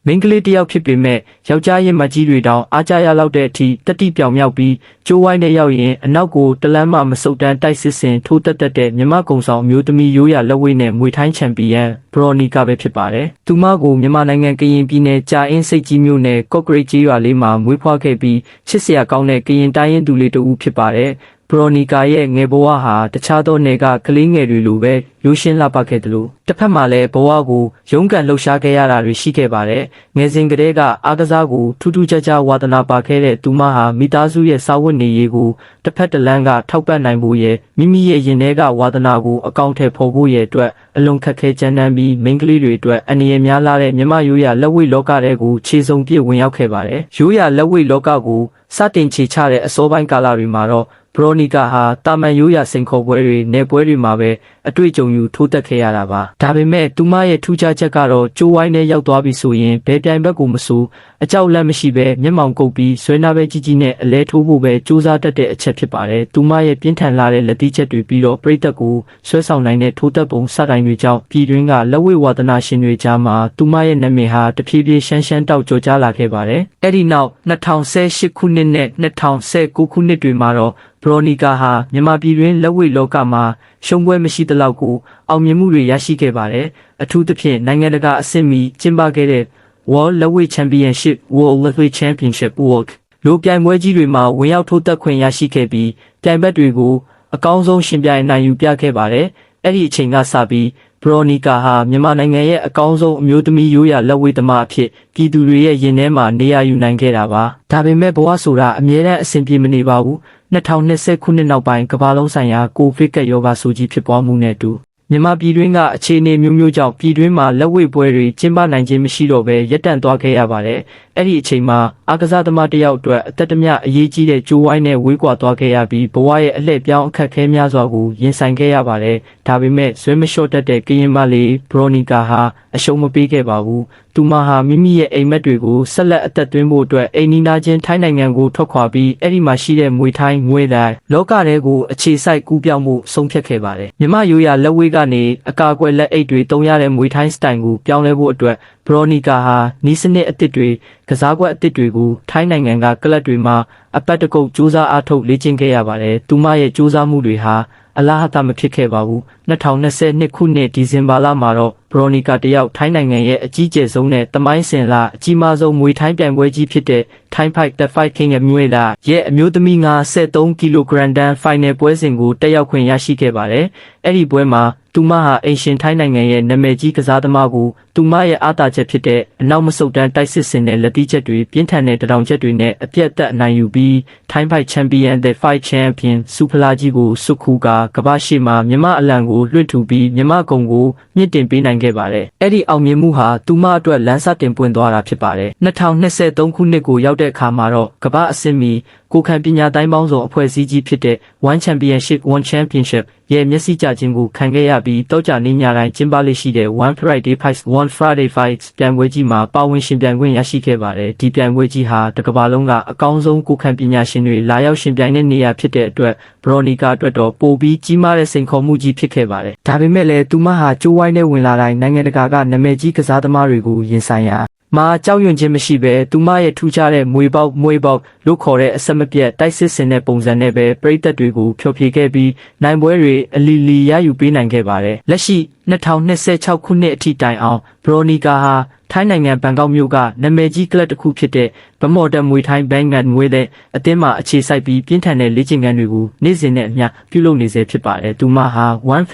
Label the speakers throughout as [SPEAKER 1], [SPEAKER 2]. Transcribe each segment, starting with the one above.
[SPEAKER 1] မိန်းကလေးတယောက်ဖြစ်ပေမဲ့ယောက်ျားရဲ့မကြီးတွေတောင်အားကြရလောက်တဲ့အထိတတိပြောင်မြောက်ပြီးကျိုးဝိုင်းနဲ့ရောက်ရင်အနောက်ကိုတလန်းမှမစုတ်တန်းတိုက်စစ်စင်ထိုးတက်တဲ့မြမကုံဆောင်မျိုးသမီးရိုးရာလက်ဝဲနဲ့မွေထိုင်းချန်ပီယံဘရိုနီကာပဲဖြစ်ပါတယ်။သူမကိုမြန်မာနိုင်ငံကရင်ပြည်နယ်ကြာအင်းစိတ်ကြီးမြို့နယ်ကော့ကရိတ်ကျေးရွာလေးမှာမွေးဖွားခဲ့ပြီးချစ်စရာကောင်းတဲ့ကရင်တိုင်းရင်းသူလေးတူဖြစ်ပါတယ်။ဘရိုနီကာရဲ့ငယ်ဘဝဟာတခြားသောနယ်ကကလေးငယ်တွေလိုပဲရိုးရှင်းလှပခဲ့တယ်လို့တစ်ဖက်မှာလည်းဘဝကိုရုန်းကန်လှုပ်ရှားခဲ့ရတာတွေရှိခဲ့ပါတယ်။ငယ်စဉ်ကတည်းကအားကစားကိုထူးထူးခြားခြားဝါသနာပါခဲ့တဲ့သူမဟာမိသားစုရဲ့စာဝတ်နေရေးကိုတစ်ဖက်တစ်လမ်းကထောက်ပံ့နိုင်ဖို့ရဲ့မိမိရဲ့ရင်ထဲကဝါသနာကိုအကောင့်ထဲပေါ်ဖို့ရဲ့အတွက်အလွန်ခက်ခဲကြမ်းတမ်းပြီးမိန်းကလေးတွေအတွက်အန္တရာယ်များလာတဲ့မြမရိုးရာလက်ဝဲလောကထဲကိုခြေစုံပြည့်ဝင်ရောက်ခဲ့ပါတယ်။ရိုးရာလက်ဝဲလောကကိုစတင်ခြေချတဲ့အစောပိုင်းကာလတွေမှာတော့ဘရိုနီကာဟာတာမန်ရိုးရာစိန်ခေါ်ပွဲတွေနယ်ပွဲတွေမှာပဲအတွေ့အကြုံယူထိုးတက်ခဲ့ရတာပါဒါပေမဲ့သူမရဲ့ထူးခြားချက်ကတော့ကျိုးဝိုင်းနဲ့ရောက်သွားပြီဆိုရင်ဘယ်ပြိုင်ဘက်ကိုမဆိုအကြောက်လန့်မရှိပဲမျက်မှောင်ကုပ်ပြီးဆွဲနာပဲကြီးကြီးနဲ့အလဲထိုးဖို့ပဲစူးစမ်းတတ်တဲ့အချက်ဖြစ်ပါတယ်သူမရဲ့ပြင်းထန်လာတဲ့လက်သီးချက်တွေပြီးတော့ပရိသတ်ကိုဆွဲဆောင်နိုင်တဲ့ထိုးတက်ပုံစတိုင်းတွေကြောင့်ပြည်တွင်းကလက်ဝဲဝါသနာရှင်တွေကြားမှာသူမရဲ့နာမည်ဟာတဖြည်းဖြည်းရှမ်းတောက်ကျော်ကြားလာခဲ့ပါတယ်အဲ့ဒီနောက်2018ခုနှစ်နဲ့2019ခုနှစ်တွေမှာတော့ဘရိုနီကာဟာမြန်မာပြည်တွင်းလက်ဝဲလောကမှာရှုံးပွဲမရှိသလောက်ကိုအောင်မြင်မှုတွေရရှိခဲ့ပါတယ်အထူးသဖြင့်နိုင်ငံတကာအဆင့်မီကျင်းပခဲ့တဲ့ World Lightweight Championship World Lightweight Championship World လိုပြိုင်ပွဲကြီးတွေမှာဝင်ရောက်ထိုးတက်ခွင့်ရရှိခဲ့ပြီးပြိုင်ဘက်တွေကိုအကောင်းဆုံးရှင်ပြိုင်နိုင်ယူပြခဲ့ပါတယ်အဲ့ဒီအချိန်ကစပြီးဘရိုနီကာဟာမြန်မာနိုင်ငံရဲ့အကောင်းဆုံးအမျိုးသမီးရိုးရာလက်ဝဲသမားအဖြစ်ပြည်သူတွေရဲ့ရင်ထဲမှာနေရာယူနိုင်ခဲ့တာပါဒါပေမဲ့ဘဝဆိုတာအမြဲတမ်းအဆင်ပြေမနေပါဘူး2020ခုနှစ်နောက်ပိုင်းကမ္ဘာလုံးဆိုင်ရာကိုဗစ်ကပ်ရောဂါဆိုကြီးဖြစ်ပွားမှုနဲ့အတူမြန်မာပြည်တွင်းကအခြေအနေမျိုးမျိုးကြောင့်ပြည်တွင်းမှာလက်ဝဲပွဲတွေကျင်းပနိုင်ခြင်းမရှိတော့ဘဲရပ်တန့်သွားခဲ့ရပါတယ်။အဲ့ဒီအချိန်မှာအားကစားသမားတယောက်အတွက်အသက်တမျှအရေးကြီးတဲ့ကြိုးဝိုင်းနဲ့ဝေးကွာသွားခဲ့ရပြီးဘဝရဲ့အလှည့်ပြောင်းအခက်အခဲများစွာကိုရင်ဆိုင်ခဲ့ရပါတယ်။ဒါပေမဲ့ဇွဲမလျှော့တတ်တဲ့ကရင်မလေးဘရိုနီကာဟာအရှုံးမပေးခဲ့ပါဘူး။သူမဟာမိမိရဲ့အိမ်မက်တွေကိုဆက်လက်အသက်သွင်းဖို့အတွက်အိမ်နီးနားချင်းထိုင်းနိုင်ငံကိုထွက်ခွာပြီးအဲ့ဒီမှာရှိတဲ့မွေထိုင်းငွေတိုင်းလောကထဲကိုအခြေစိုက်ကူးပြောင်းမှုဆုံးဖြတ်ခဲ့ပါတယ်။မြမရိုးရာလက်ဝဲကနေအကာအကွယ်လက်အိတ်တွေတုံးရတဲ့မွေထိုင်းစတိုင်ကိုပြောင်းလဲဖို့အတွက်ဘရိုနီကာဟာနီးစနစ်အသစ်တွေကစားကွက်အသစ်တွေကိုထိုင်းနိုင်ငံကကလပ်တွေမှာအပတ်တကုတ်စူးစမ်းအားထုတ်လေ့ကျင့်ခဲ့ရပါတယ်။သူမရဲ့စူးစမ်းမှုတွေဟာအလားအတာမဖြစ်ခဲ့ပါဘူး2022ခုနှစ်ဒီဇင်ဘာလမှာတော့ဘရိုနီကာတယောက်ထိုင်းနိုင်ငံရဲ့အကြီးကျယ်ဆုံးနဲ့တမိုင်းစင်လာအကြီးမားဆုံးမွေထိုင်းပြိုင်ပွဲကြီးဖြစ်တဲ့ Thai Fight The Fight King အမျိုးသားရဲ့အမျိုးသမီး53ကီလိုဂရမ်တန်ဖိုင်နယ်ပွဲစဉ်ကိုတက်ရောက်ခွင့်ရရှိခဲ့ပါတယ်အဲ့ဒီပွဲမှာသူမဟာအင်ရှင်ထိုင်းနိုင်ငံရဲ့နာမည်ကြီးကစားသမားကိုသူမရဲ့အားသာချက်ဖြစ်တဲ့အနောက်မဆုတ်တန်းတိုက်စစ်စင်တဲ့လက်သီးချက်တွေပြင်းထန်တဲ့တထောင်ချက်တွေနဲ့အပြတ်သက်အနိုင်ယူပြီး Thai Fight Champion The Fight Champion စူဖလာကြီးကိုစုခုကဘာရှိမှာမြမအလံကိုလွှင့်ထူပြီးမြမကုံကိုမြင့်တင်ပေးနိုင်ခဲ့ပါတယ်အဲ့ဒီအောင်မြင်မှုဟာသူမအတွက်လမ်းစတင်ပွင့်သွားတာဖြစ်ပါတယ်2023ခုနှစ်ကိုရောက်တဲ့အခါမှာတော့ကမ္ဘာအဆင့်မီကိုခံပညာတိုင်းပေါင်းစုံအဖွဲ့အစည်းကြီးဖြစ်တဲ့ One Championship ရဲ့မျက်စိကျခြင်းကိုခံခဲ့ရပြီးတောကြနေ့ညတိုင်းကျင်းပလေ့ရှိတဲ့ One Friday Fights ပြိုင်ပွဲကြီးမှာပါဝင်ရှင်ပြိုင်ခွင့်ရရှိခဲ့ပါတယ်ဒီပြိုင်ပွဲကြီးဟာတစ်ကမ္ဘာလုံးကအကောင်းဆုံးကိုခံပညာရှင်တွေလာရောက်ရှင်ပြိုင်တဲ့နေရာဖြစ်တဲ့အတွက်ဘရိုနီကာအတွက်တော့ပိုပြီးကြီးမားတဲ့စိန်ခေါ်မှုကြီးဖြစ်ခဲ့ပါတယ်ဒါပေမဲ့လည်းသူမဟာကျိုးဝိုင်းနဲ့ဝင်လာတိုင်းနိုင်ငံတကာကနာမည်ကြီးကစားသမားတွေကိုရင်ဆိုင်ရာမှာကြောက်ရွံ့ခြင်းမရှိပဲသူမရဲ့ထူးခြားတဲ့မွေပေါက်လို့ခေါ်တဲ့အဆက်မပြတ်တိုက်စစ်ဆင်တဲ့ပုံစံနဲ့ပဲပရိသတ်တွေကိုဖျော်ဖြေခဲ့ပြီးနိုင်ပွဲတွေအလီလီရယူပေးနိုင်ခဲ့ပါတယ်လက်ရှိ2026ခုနှစ်အထိတိုင်အောင်ဘရိုနီကာဟာထိုင်းနိုင်ငံဘန်ကောက်မြို့ကနာမည်ကြီးကလပ်တစ်ခုဖြစ်တဲ့ဗမော်တမွေထိုင်းဘန်ဂတ်ငွေတဲ့အသင်းမှာအခြေစိုက်ပြီးပြင်းထန်တဲ့လေ့ကျင့်ခန်းတွေကိုနေ့စဉ်နဲ့အမျှပြုလုပ်နေစေဖြစ်ပါတယ်။သူမဟာ One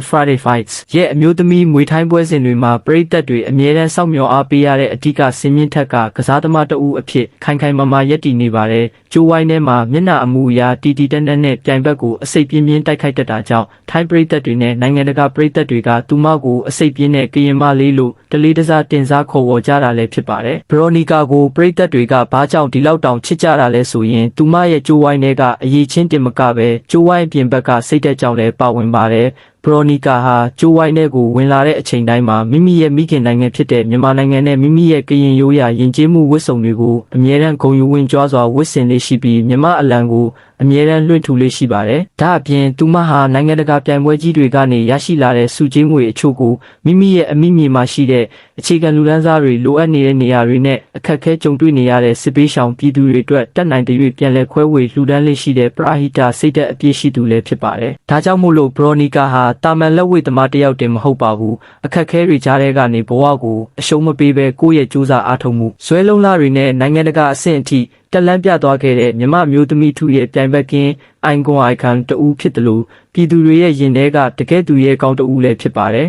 [SPEAKER 1] Friday Fights ရဲ့အမျိုးသမီးမွေထိုင်းပွဲစဉ်တွေမှာပရိသတ်တွေအမြဲတမ်းစောင့်မျှော်အားပေးရတဲ့အဓိကစင်မြင့်ထက်ကကစားသမားတဦးအဖြစ်ခိုင်ခိုင်မာမာရပ်တည်နေပါတယ်။ကျိုးဝိုင်းထဲမှာမျက်နှာအမူအရာတီတန်းနဲ့ပြိုင်ဘက်ကိုအစိတ်ပြင်းတိုက်ခိုက်တတ်တာကြောင့်ထိုင်းပရိသတ်တွေနဲ့နိုင်ငံတကာပရိသတ်တွေကသူမကိုအစိတ်ပြင်းတဲ့ကရင်မလေးလို့တလေးတစားတင်စားခေါ်ဝေါ်ကြတာလည်းဖြစ်ပါတယ်။ဘရိုနီကာကိုပရိသတ်တွေကဘာကြောင့်ဒီလောက်တောင်ချစ်ကြတာလဲဆိုရင်သူမရဲ့ကျိုးဝိုင်းတွေကအရေးချင်းတင်မကပဲကျိုးဝိုင်းပြင်ဘက်ကစိတ်သက်ကြောင့်လည်းပါဝင်ပါတယ်။ ဘရိုနီကာဟာကျိုးဝိုင်းထဲကိုဝင်လာတဲ့အချိန်တိုင်းမှာမိမိရဲ့မိခင်နိုင်ငံဖြစ်တဲ့မြန်မာနိုင်ငံနဲ့မိမိရဲ့ကရင်ရိုးရာယဉ်ကျေးမှုဝတ်စုံတွေကိုအမြဲတမ်းဂုဏ်ယူဝင်ကြွားစွာဝတ်ဆင်လေးရှိပြီးမြမအလံကိုအမြဲတမ်းလွှင့်ထူလေးရှိပါတယ်။ဒါအပြင်သူမဟာနိုင်ငံတကာပြိုင်ပွဲကြီးတွေကနေရရှိလာတဲ့စုချေးငွေအချို့ကိုမိမိရဲ့အမိမြေမှာရှိတဲ့အခြေခံလူတန်းစားတွေလိုအပ်နေတဲ့နေရာတွေနဲ့အခက်အခဲကြုံတွေ့နေရတဲ့စစ်ပေးရှောင်ပြည်သူတွေအတွက်တက်နိုင်တဲ့ပြန်လည်ခွဲဝေလှူဒန်းလေးရှိတဲ့ပရာဟိတစိတ်သက်အပြည့်ရှိသူလည်းဖြစ်ပါတယ်။ဒါကြောင့်မို့လို့ဘရိုနီကာဟာတာမန်လက်ဝှေ့သမားတစ်ယောက်တင်မဟုတ်ပါဘူး။အခက်အခဲတွေကြားထဲကနေဘဝကိုအရှုံးမပေးဘဲကိုယ့်ရဲ့ကြိုးစားအားထုတ်မှုဆွဲလုံးလာတွေနဲ့နိုင်ငံတကာအဆင့်အထိတက်လန်းပြသွားခဲ့တဲ့မြမမျိုးသမီးထုရဲ့ပြိုင်ဘက်ကင်းအိုင်ကွန်အိုင်ကန်တူဖြစ်တယ်လို့ပြည်သူတွေရဲ့ရင်ထဲကတကယ်သူရဲ့ကောင်းတူလည်းဖြစ်ပါတယ်